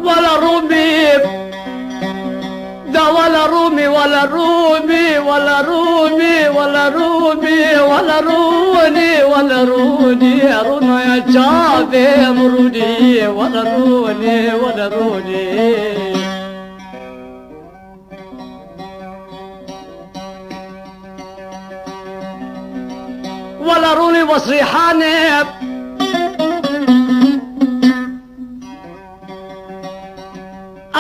ولا رومي ده ولا رومي ولا رومي ولا رومي ولا رومي ولا روني ولا روني رونا يا شعبي مروني ولا روني ولا روني ولا روني وصريحاني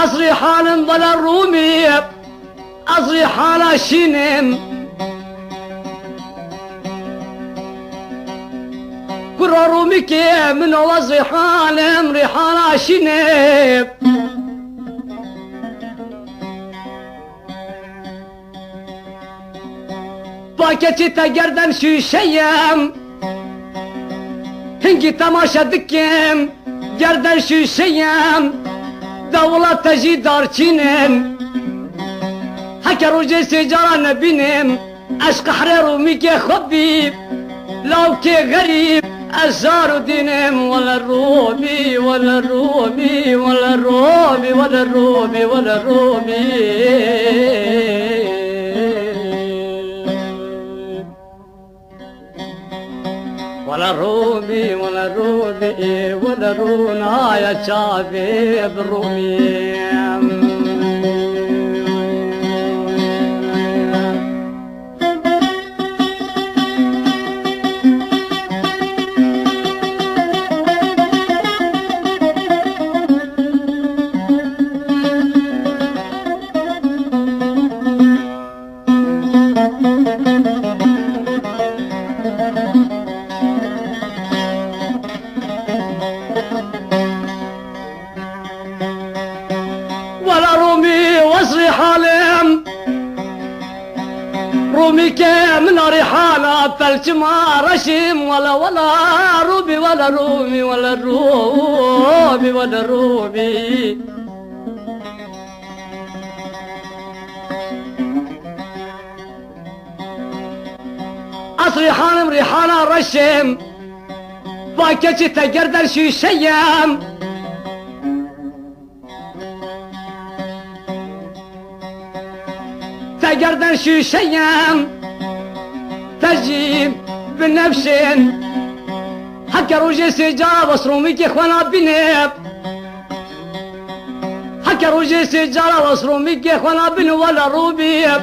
أصريحان ولا رومي أصريحان شينم كل رومي كي من وصريحان ريحان شينم باكتي تجردن شي شيم هنجي تماشا دكيم جردن شي شيم دولة تجي دارچينم هكا روجي سجارة نبينم عشق حرير وميكي خبيب لو كي غريب أزار دينم ولا الرومي ولا الرومي ولا الرومي ولا الرومي ولا الرومي ولا الرومي ولا الرومي ولا رونا يا شعبي بالرومي ولا رومي وصري حالم رومي كامل ريحانة بلش ما رشم ولا رومي ولا رومي ولا رومي ولا رومي أصري حالم ريحانة رشم باكتي تقردر شي شيام تقردن شي شيام تجيب بنفس حكا روجي سجارة وصروميك اخوانا بنيب حكا روجي سجارة وصروميك اخوانا بنيب ولا روبيب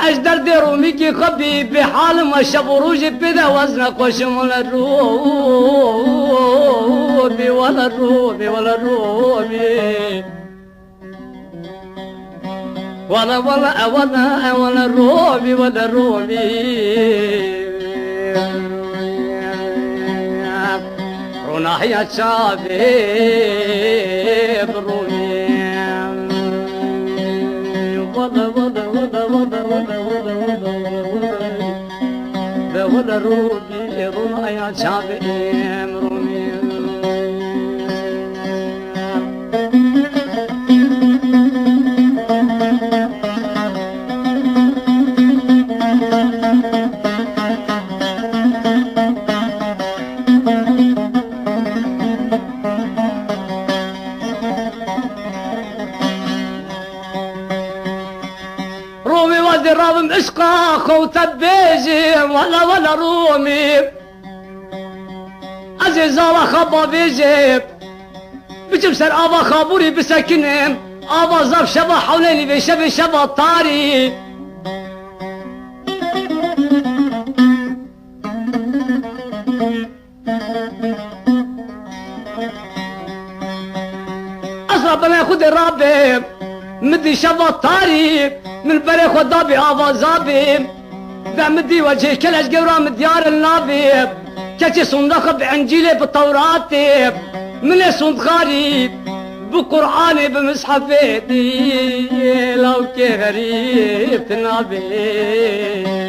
اجدر دي روميك خبي بحال ما شابو روجي بدا وزنك وشم ولا الروبي ولا الروبي ولا الروبي ولا الرومي ولا الرومي رونا يا شعبي بالرومي ولا الرومي رونا يا شعبي بالرومي رومي ودي الرابم عشقا خوت بيجي ولا رومي عزيز الله خبا بيجي بجيب سر ابا خابوري بسكنهم ابا زف شبا حوليني بشبي شبا طاري اصلا بنا خد الرابم مدي شبا طاري من بري خدابي ابا زابي ذا مدي وجهي كلاش قورا ديار النابي كاتي صندوق بانجيلي بالتوراة من صندخاري بقرآني بمصحفي لو كي غريب تنابي